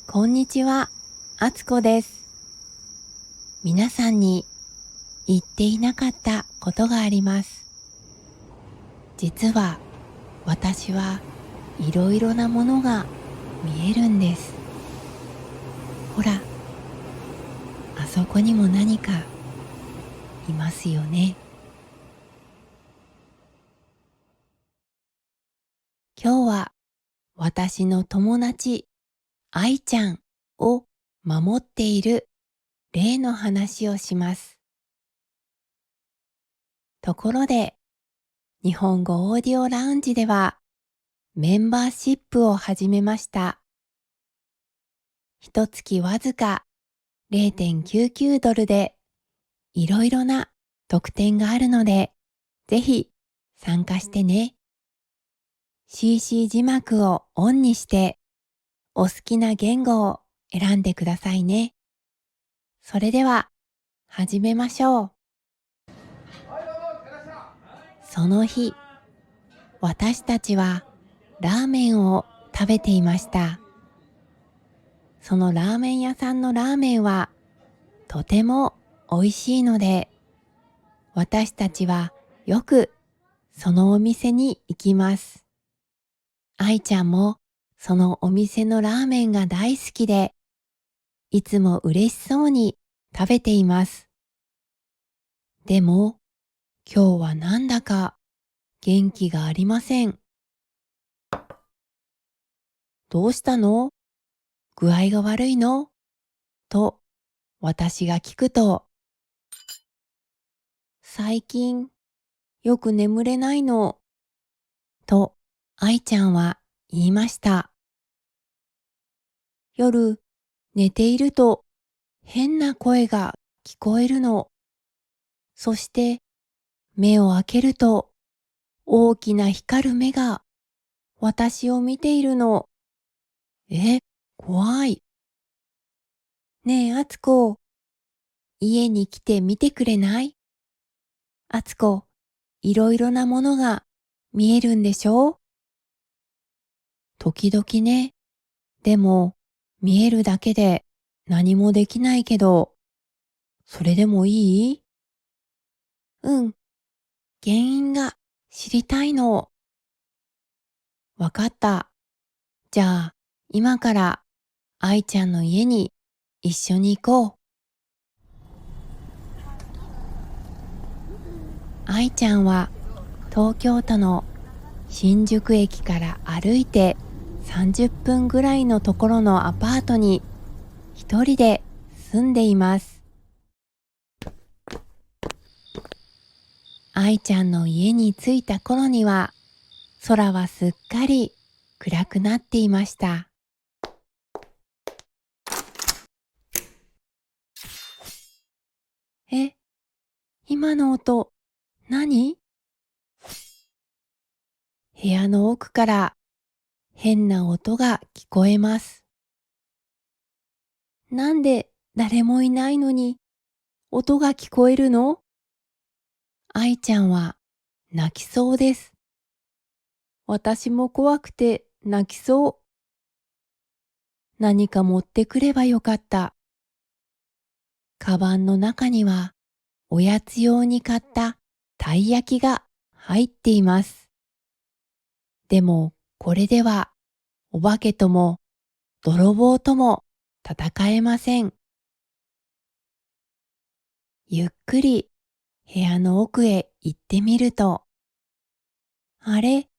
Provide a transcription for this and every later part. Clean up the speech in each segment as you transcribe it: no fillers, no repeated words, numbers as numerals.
こんにちは、あつこです。皆さんに言っていなかったことがあります。実は私はいろいろなものが見えるんです。ほら、あそこにも何かいますよね。今日は私の友達、愛ちゃんを守っている例の話をします。ところで、日本語オーディオラウンジではメンバーシップを始めました。一月わずか0.99ドルでいろいろな特典があるので、ぜひ参加してね。CC 字幕をオンにしてお好きな言語を選んでくださいね。それでは始めましょう。その日、私たちはラーメンを食べていました。そのラーメン屋さんのラーメンはとても美味しいので、私たちはよくそのお店に行きます。愛ちゃんもそのお店のラーメンが大好きで、いつも嬉しそうに食べています。でも、今日はなんだか元気がありません。どうしたの？具合が悪いの？と私が聞くと、最近よく眠れないの。と愛ちゃんは言いました。夜寝ていると変な声が聞こえるの。そして目を開けると大きな光る目が私を見ているの。え、怖い。ねえ、あつこ、家に来て見てくれない？あつこ、いろいろなものが見えるんでしょ？時々ね。でも、見えるだけで何もできないけど、それでもいい？うん、原因が知りたいの。わかった。じゃあ、今から愛ちゃんの家に一緒に行こう。愛ちゃんは東京都の新宿駅から歩いて30分ぐらいのところのアパートに一人で住んでいます。愛ちゃんの家に着いた頃には空はすっかり暗くなっていました。え、今の音、何？部屋の奥から変な音が聞こえます。なんで誰もいないのに音が聞こえるの？愛ちゃんは泣きそうです。私も怖くて泣きそう。何か持ってくればよかった。カバンの中にはおやつ用に買ったたい焼きが入っています。でもこれではお化けとも泥棒とも戦えません。ゆっくり部屋の奥へ行ってみると、あれ、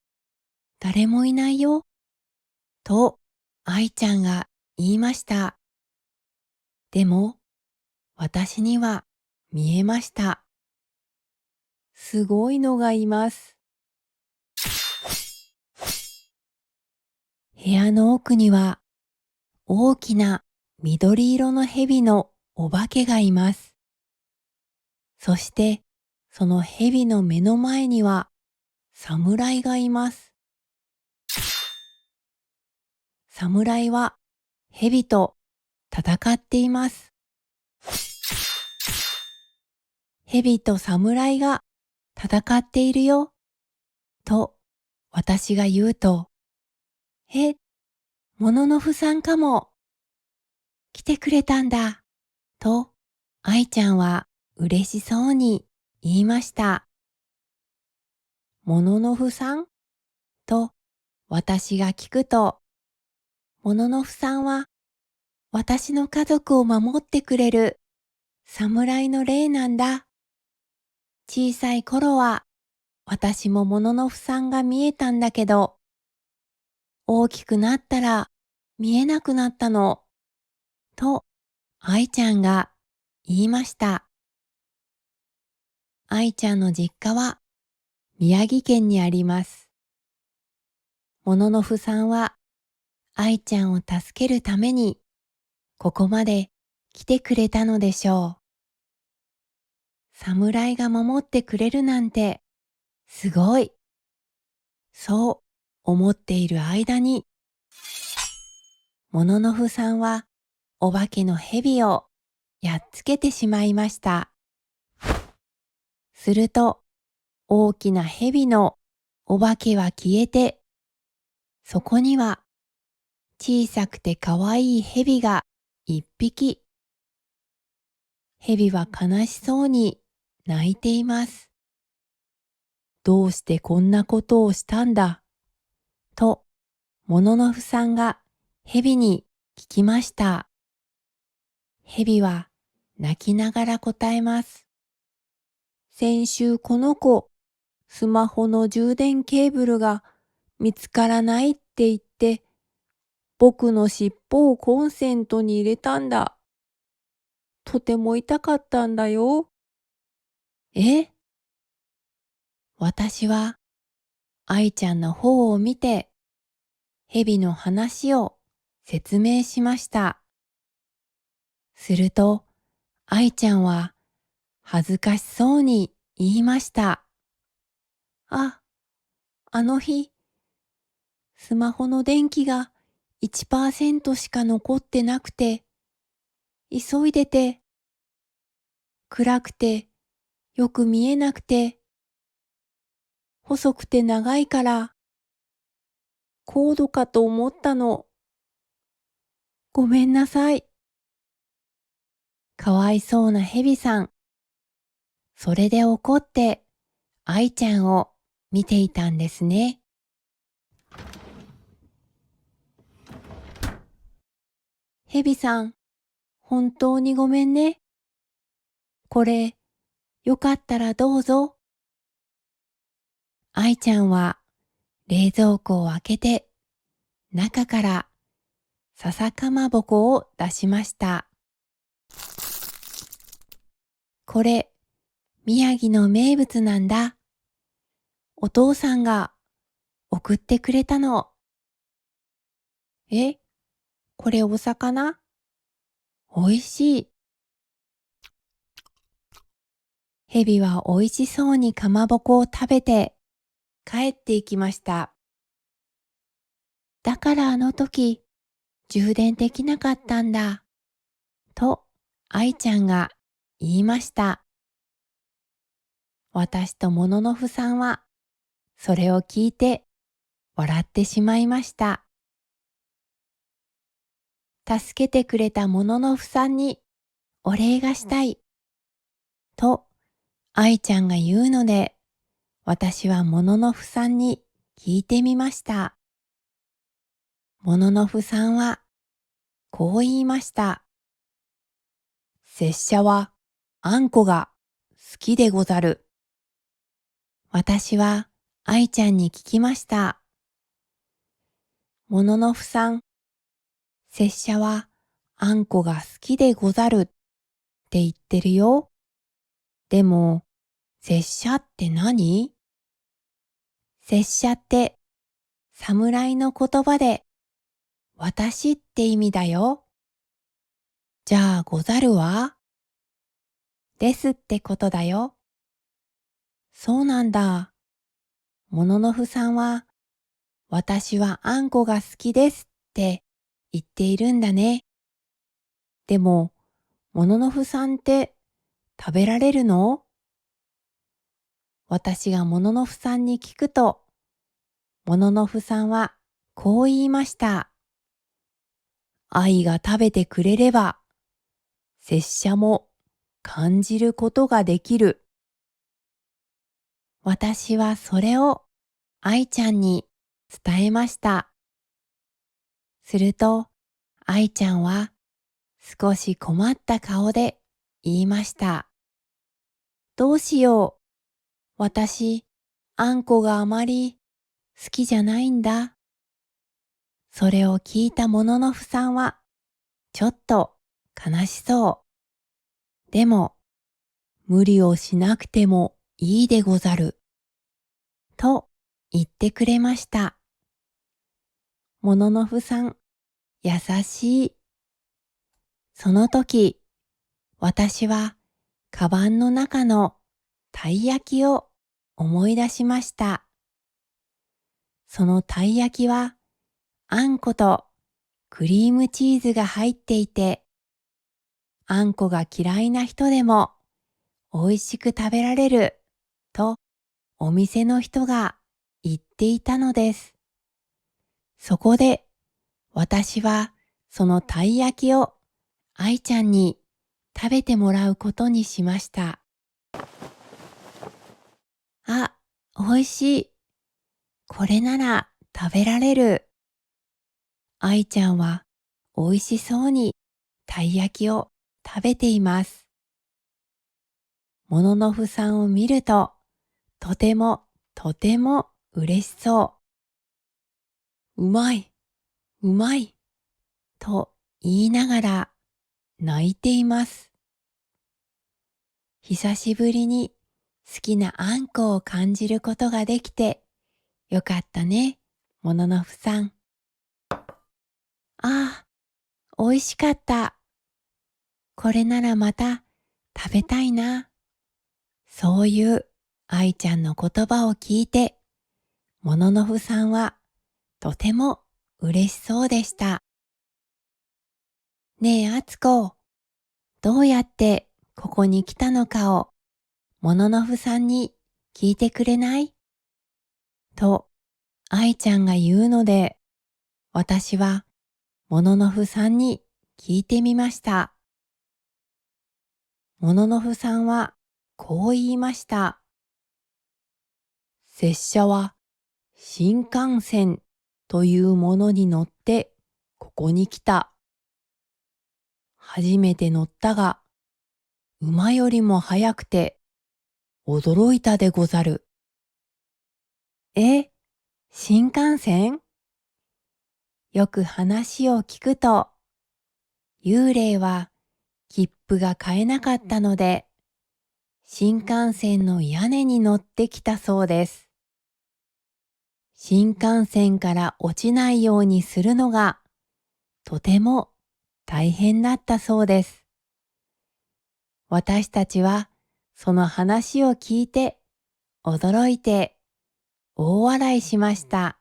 誰もいないよ、と愛ちゃんが言いました。でも私には見えました。すごいのがいます。部屋の奥には大きな緑色の蛇のお化けがいます。そしてその蛇の目の前には侍がいます。侍は蛇と戦っています。蛇と侍が戦っているよ、と私が言うと、え、モノノフさんかも、てくれたんだ。と、愛ちゃんは嬉しそうに言いました。もののふさんと私が聞くと、もののふさんは私の家族を守ってくれる侍の霊なんだ。小さい頃は私ももののふさんが見えたんだけど、大きくなったら見えなくなったの。と、愛ちゃんが言いました。愛ちゃんの実家は宮城県にあります。もののふさんは愛ちゃんを助けるためにここまで来てくれたのでしょう。侍が守ってくれるなんてすごい。そう思っている間に、もののふさんはお化けの蛇をやっつけてしまいました。すると大きな蛇のお化けは消えて、そこには小さくてかわいい蛇が一匹。蛇は悲しそうに泣いています。どうしてこんなことをしたんだと、もののふさんが蛇に聞きました。蛇は泣きながら答えます。先週この子、スマホの充電ケーブルが見つからないって言って、僕の尻尾をコンセントに入れたんだ。とても痛かったんだよ。え？私は愛ちゃんの方を見て、蛇の話を説明しました。すると、愛ちゃんは恥ずかしそうに言いました。あ、あの日、スマホの電気が1%しか残ってなくて、急いでて、暗くて、よく見えなくて、細くて長いから、コードかと思ったの。ごめんなさい。かわいそうなヘビさん。それで怒って、愛ちゃんを見ていたんですね。ヘビさん、本当にごめんね。これ、よかったらどうぞ。愛ちゃんは冷蔵庫を開けて、中から笹かまぼこを出しました。これ、宮城の名物なんだ。お父さんが送ってくれたの。え、これお魚？おいしい。ヘビはおいしそうにかまぼこを食べて帰っていきました。だからあの時、充電できなかったんだ。と、愛ちゃんが言いました。私ともののふさんは、それを聞いて笑ってしまいました。助けてくれたもののふさんにお礼がしたい。と、愛ちゃんが言うので、私はもののふさんに聞いてみました。もののふさんは、こう言いました。拙者は、あんこが好きでござる。私は、愛ちゃんに聞きました。もののふさん、拙者は、あんこが好きでござるって言ってるよ。でも、拙者って何？拙者って、侍の言葉で、私って意味だよ。じゃあござるは？ですってことだよ。そうなんだ。もののふさんは、私はあんこが好きですって言っているんだね。でも、もののふさんって食べられるの？私がもののふさんに聞くと、もののふさんはこう言いました。愛が食べてくれれば、拙者も感じることができる。私はそれを愛ちゃんに伝えました。すると、愛ちゃんは少し困った顔で言いました。どうしよう。私、あんこがあまり好きじゃないんだ。それを聞いたもののふさんは、ちょっと悲しそう。でも、無理をしなくてもいいでござる。と言ってくれました。もののふさん、優しい。その時、私は、カバンの中のたい焼きを思い出しました。そのたい焼きは、あんことクリームチーズが入っていて、あんこが嫌いな人でも美味しく食べられるとお店の人が言っていたのです。そこで私はそのたい焼きを愛ちゃんに食べてもらうことにしました。あ、美味しい。これなら食べられる。愛ちゃんは美味しそうにたい焼きを食べています。もののふさんを見ると、とてもとても嬉しそう。うまい、うまい、と言いながら泣いています。久しぶりに好きなあんこを感じることができてよかったね、もののふさん。ああ、美味しかった。これならまた食べたいな。そういう愛ちゃんの言葉を聞いて、もののふさんはとても嬉しそうでした。ねえ、あつこ、どうやってここに来たのかを、もののふさんに聞いてくれない？と、愛ちゃんが言うので、私はもののふさんに聞いてみました。もののふさんはこう言いました。拙者は新幹線というものに乗ってここに来た。初めて乗ったが、馬よりも速くて驚いたでござる。え、新幹線？よく話を聞くと、幽霊は切符が買えなかったので、新幹線の屋根に乗ってきたそうです。新幹線から落ちないようにするのがとても大変だったそうです。私たちはその話を聞いて驚いて大笑いしました。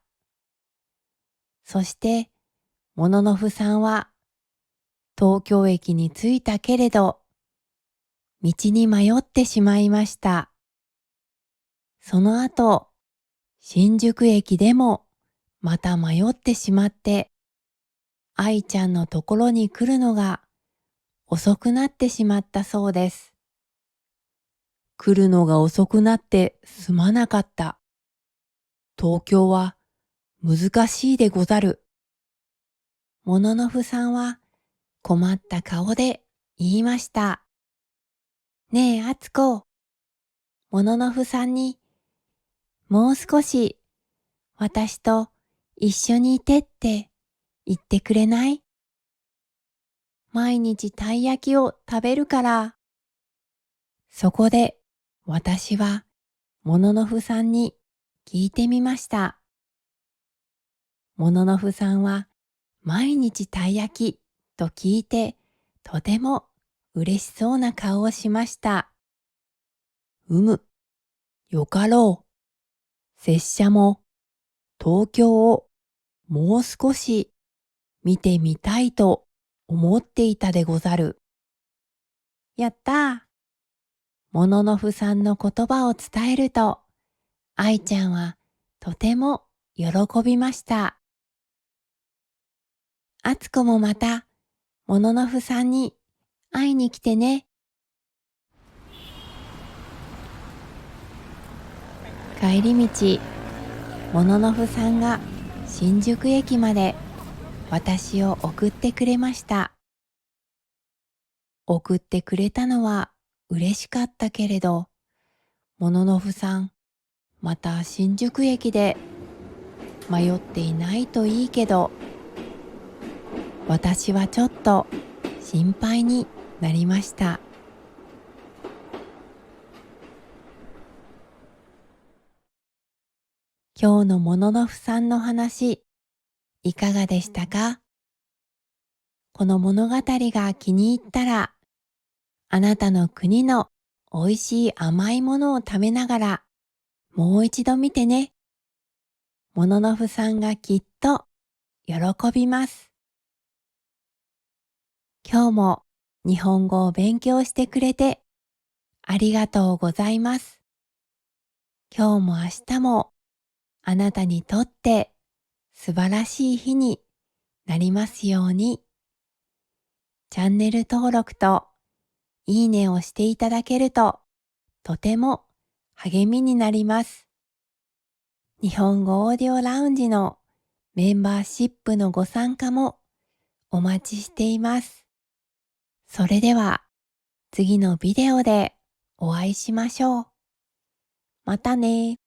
そしてもののふさんは東京駅に着いたけれど道に迷ってしまいました。その後新宿駅でもまた迷ってしまって愛ちゃんのところに来るのが遅くなってしまったそうです。来るのが遅くなってすまなかった。東京は難しいでござる。もののふさんは困った顔で言いました。ねえ、あつこ、もののふさんにもう少し私と一緒にいてって言ってくれない？毎日たい焼きを食べるから。そこで私はもののふさんに聞いてみました。もののふさんは毎日たい焼きと聞いてとても嬉しそうな顔をしました。よかろう。拙者も東京をもう少し見てみたいと思っていたでござる。やったー。もののふさんの言葉を伝えると、愛ちゃんはとても喜びました。あつこもまた、もののふさんに会いに来てね。帰り道、もののふさんが新宿駅まで私を送ってくれました。送ってくれたのは嬉しかったけれど、もののふさん、また新宿駅で迷っていないといいけど、私はちょっと心配になりました。今日のもののふさんの話、いかがでしたか？この物語が気に入ったら、あなたの国の美味しい甘いものを食べながら、もう一度見てね。もののふさんがきっと喜びます。今日も日本語を勉強してくれてありがとうございます。今日も明日もあなたにとって素晴らしい日になりますように。チャンネル登録といいねをしていただけるととても励みになります。日本語オーディオラウンジのメンバーシップのご参加もお待ちしています。それでは次のビデオでお会いしましょう。またね。